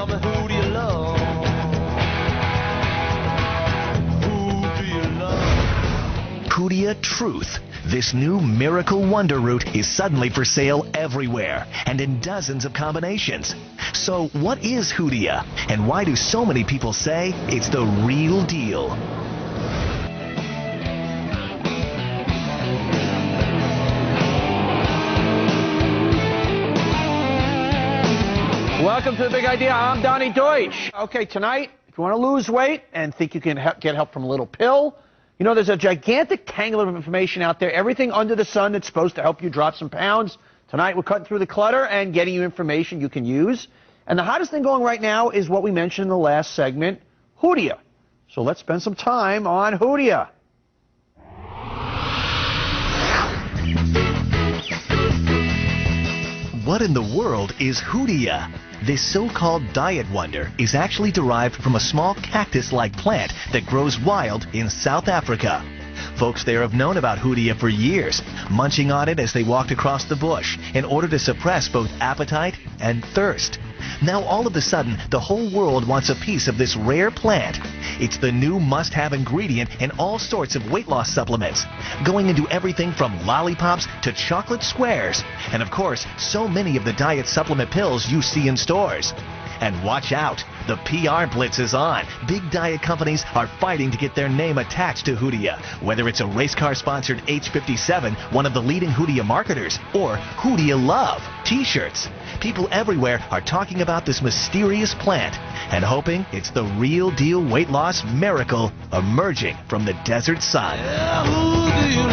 tell me who do you love? Who do you love? Hoodia Truth. This new miracle wonder root is suddenly for sale everywhere and in dozens of combinations. So what is Hoodia, and why do so many people say it's the real deal? Welcome to The Big Idea. I'm Donnie Deutsch. Okay, tonight, if you want to lose weight and think you can get help from a little pill, you know, there's a gigantic tangle of information out there, everything under the sun that's supposed to help you drop some pounds. Tonight, we're cutting through the clutter and getting you information you can use. And the hottest thing going right now is what we mentioned in the last segment, Hoodia. So let's spend some time on Hoodia. What in the world is Hoodia? This so-called diet wonder is actually derived from a small cactus-like plant that grows wild in South Africa. Folks there have known about Hoodia for years, munching on it as they walked across the bush in order to suppress both appetite and thirst. Now all of a sudden, the whole world wants a piece of this rare plant. It's the new must-have ingredient in all sorts of weight loss supplements, going into everything from lollipops to chocolate squares, and of course, so many of the diet supplement pills you see in stores. And watch out, the PR blitz is on. Big diet companies are fighting to get their name attached to Hoodia, whether it's a race car-sponsored H57, one of the leading Hoodia marketers, or Hoodia Love t-shirts. People everywhere are talking about this mysterious plant and hoping it's the real deal weight loss miracle emerging from the desert sun. Yeah, who do you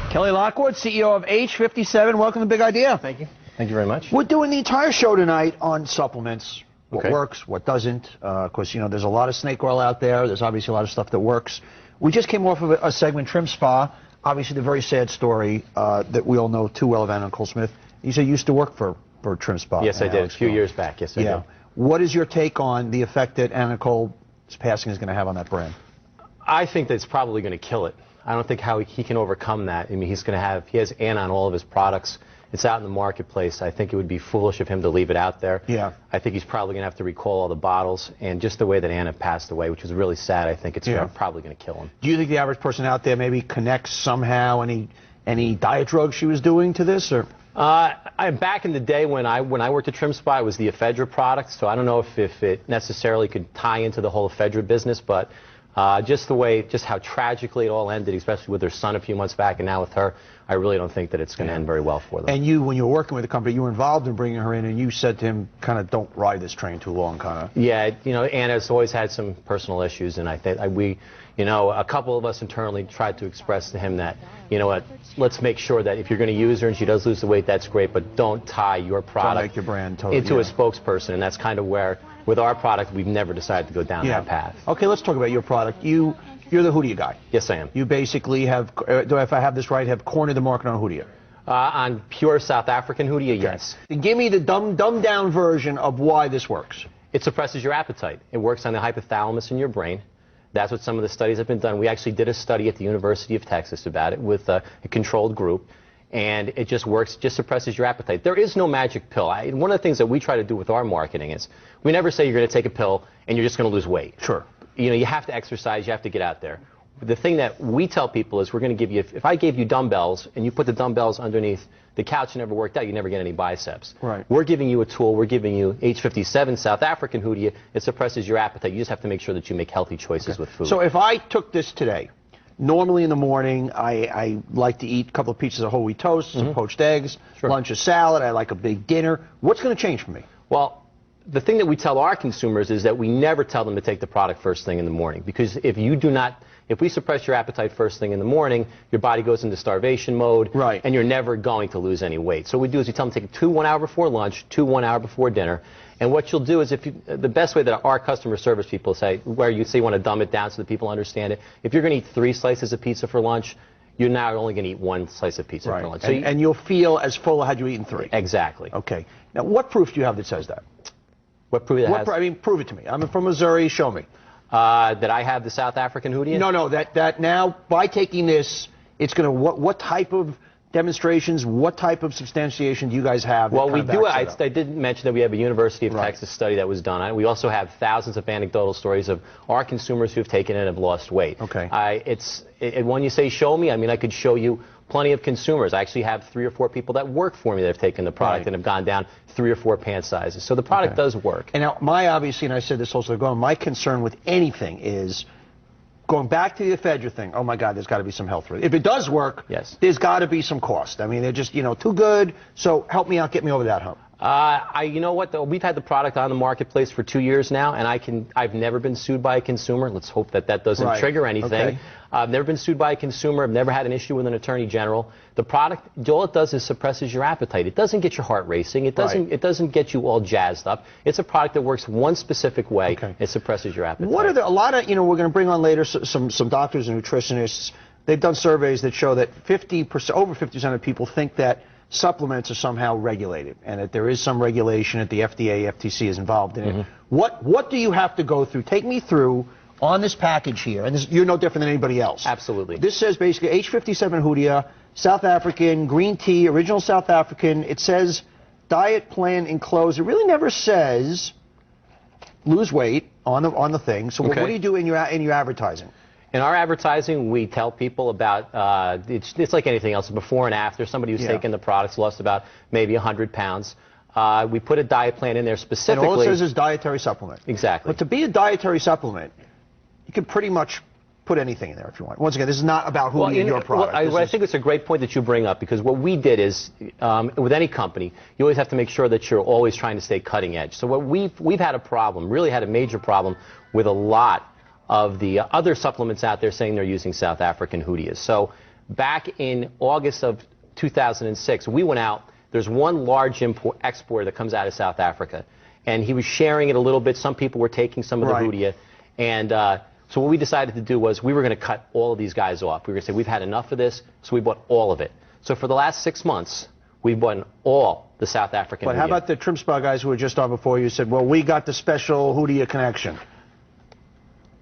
love? Kelly Lockwood, CEO of H57. Welcome to Big Idea. Thank you. Thank you very much. We're doing the entire show tonight on supplements, what Okay. works, what doesn't. Of course, you know, there's a lot of snake oil out there. There's obviously a lot of stuff that works. We just came off of a segment, Trim Spa, obviously the very sad story that we all know too well of Anna Nicole Smith. You said you used to work for Trim Spa. Yes, I did. A few years back. Yes, I did. What is your take on the effect that Anna Nicole's passing is going to have on that brand? I think that's probably going to kill it. I don't think how he can overcome that. I mean, he has Anna on all of his products. It's out in the marketplace. I think it would be foolish of him to leave it out there. Yeah. I think he's probably going to have to recall all the bottles. And just the way that Anna passed away, which was really sad, I think it's probably going to kill him. Do you think the average person out there maybe connects somehow any diet drugs she was doing to this? Or? Back in the day when I worked at Trim Spa, it was the ephedra product, so I don't know if it necessarily could tie into the whole ephedra business, but just how tragically it all ended, especially with her son a few months back and now with her, I really don't think that it's going to end very well for them. And you, when you were working with the company, you were involved in bringing her in, and you said to him, kind of, don't ride this train too long, kind of. Yeah, you know, Anna's always had some personal issues, and I think a couple of us internally tried to express to him that, you know what, let's make sure that if you're going to use her and she does lose the weight, that's great, but don't tie your product make your brand totally, into a spokesperson, and that's kind of where, with our product, we've never decided to go down that path. Okay, let's talk about your product. You're the Hoodia guy. Yes, I am. You basically have, if I have this right, have cornered the market on Hoodia. On pure South African Hoodia, yes. Give me the dumbed down version of why this works. It suppresses your appetite. It works on the hypothalamus in your brain. That's what some of the studies have been done. We actually did a study at the University of Texas about it with a controlled group, and it just works, just suppresses your appetite. There is no magic pill. One of the things that we try to do with our marketing is we never say you're going to take a pill and you're just going to lose weight. Sure. You know, you have to exercise, you have to get out there. The thing that we tell people is we're going to give you, if I gave you dumbbells and you put the dumbbells underneath the couch and never worked out, you never get any biceps. Right. We're giving you a tool, we're giving you H57 South African Hoodia. It suppresses your appetite. You just have to make sure that you make healthy choices with food. So if I took this today, normally in the morning I like to eat a couple of pieces of whole wheat toast, some poached eggs, lunch a salad, I like a big dinner. What's going to change for me? Well, the thing that we tell our consumers is that we never tell them to take the product first thing in the morning, because if we suppress your appetite first thing in the morning, your body goes into starvation mode, and you're never going to lose any weight. So what we do is we tell them to take 2 1 hour before lunch, 2 1 hour before dinner, and what you'll do is the best way that our customer service people say, where you say you want to dumb it down so that people understand it, if you're going to eat 3 slices of pizza for lunch, you're now only going to eat 1 slice of pizza for lunch. So and you'll feel as full had you eaten 3. Exactly. Okay. Now, what proof do you have that says that? What proof it has? I mean, prove it to me. I'm from Missouri. Show me. That I have the South African Hoodia? No, that now by taking this, it's going to what type of demonstrations? What type of substantiation do you guys have? Well, we do. I did mention that we have a University of Texas study that was done on it. We also have thousands of anecdotal stories of our consumers who've taken it and have lost weight. Okay. When you say show me, I mean, I could show you plenty of consumers. I actually have 3 or 4 people that work for me that have taken the product and have gone down 3 or 4 pant sizes. So the product does work. And now, obviously, and I said this also, my concern with anything is going back to the ephedra thing. Oh my God, there's got to be some health risk. If it does work, there's got to be some cost. I mean, they're just, too good. So help me out, get me over that hump. You know what, though? We've had the product on the marketplace for 2 years now, and I've never been sued by a consumer. Let's hope that doesn't trigger anything. Okay. I've never been sued by a consumer. I've never had an issue with an attorney general. The product, all it does is suppresses your appetite. It doesn't get your heart racing. It doesn't get you all jazzed up. It's a product that works one specific way. It suppresses your appetite. What are a lot of, we're going to bring on later some doctors and nutritionists. They've done surveys that show that over 50% of people think that supplements are somehow regulated, and that there is some regulation, that the FDA, FTC is involved in it. What do you have to go through? Take me through on this package here, and you're no different than anybody else. Absolutely. This says basically H57 Hoodia, South African, green tea, original South African. It says diet plan enclosed. It really never says lose weight on the thing. So what do you do in your advertising? In our advertising, we tell people about, it's like anything else, before and after. Somebody who's taken the products lost about maybe 100 pounds. We put a diet plan in there specifically. And all it says is dietary supplement. Exactly. But to be a dietary supplement, you can pretty much put anything in there if you want. Once again, this is not about who your product. I think it's a great point that you bring up, because what we did is, with any company, you always have to make sure that you're always trying to stay cutting edge. So what we've had a problem, really had a major problem, with a lot of the other supplements out there saying they're using South African Hoodias. So back in August of 2006, we went out. There's one large exporter that comes out of South Africa, and he was sharing it a little bit. Some people were taking some of the Hoodia, and so what we decided to do was we were going to cut all of these guys off. We were going to say we've had enough of this, so we bought all of it. So for the last 6 months, we've bought all the South African Hoodia. But how about the Trim Spa guys who were just on before you said, well, we got the special Hoodia connection?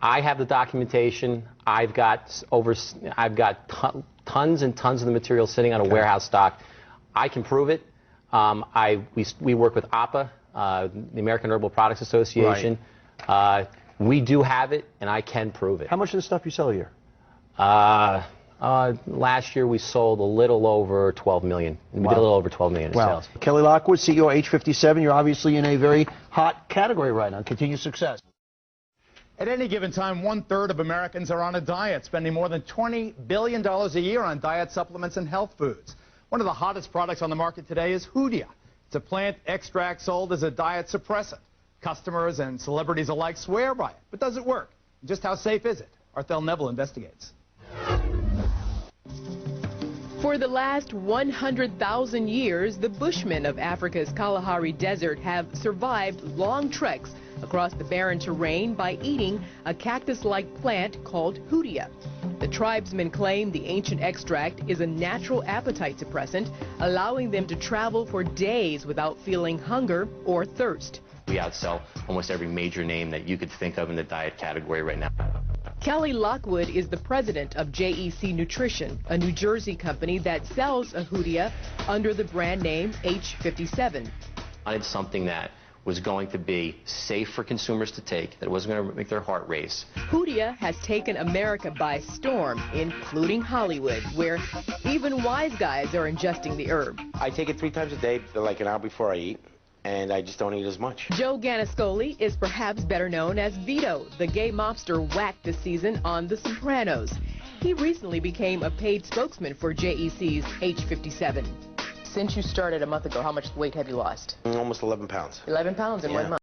I have the documentation. I've got tons and tons of the material sitting on a warehouse stock. I can prove it. We work with APA, the American Herbal Products Association. We do have it, and I can prove it. How much of the stuff you sell a year? Last year we sold a little over 12 million. We did a little over 12 million in sales. Kelly Lockwood, CEO of H57. You're obviously in a very hot category right now. Continued success. At any given time, 1/3 of Americans are on a diet, spending more than $20 billion a year on diet supplements and health foods. One of the hottest products on the market today is Hoodia. It's a plant extract sold as a diet suppressant. Customers and celebrities alike swear by it. But does it work? Just how safe is it? Arthel Neville investigates. For the last 100,000 years, the Bushmen of Africa's Kalahari Desert have survived long treks across the barren terrain by eating a cactus-like plant called Hoodia. The tribesmen claim the ancient extract is a natural appetite suppressant, allowing them to travel for days without feeling hunger or thirst. We outsell almost every major name that you could think of in the diet category right now. Kelly Lockwood is the president of JEC Nutrition, a New Jersey company that sells a Hoodia under the brand name H57. I wanted something that was going to be safe for consumers to take, that wasn't going to make their heart race. Hoodia has taken America by storm, including Hollywood, where even wise guys are ingesting the herb. I take it 3 times a day, like an hour before I eat, and I just don't eat as much. Joe Ganascoli is perhaps better known as Vito, the gay mobster whacked this season on The Sopranos. He recently became a paid spokesman for JEC's H57. Since you started a month ago, how much weight have you lost? Almost 11 pounds. 11 pounds in 1 month.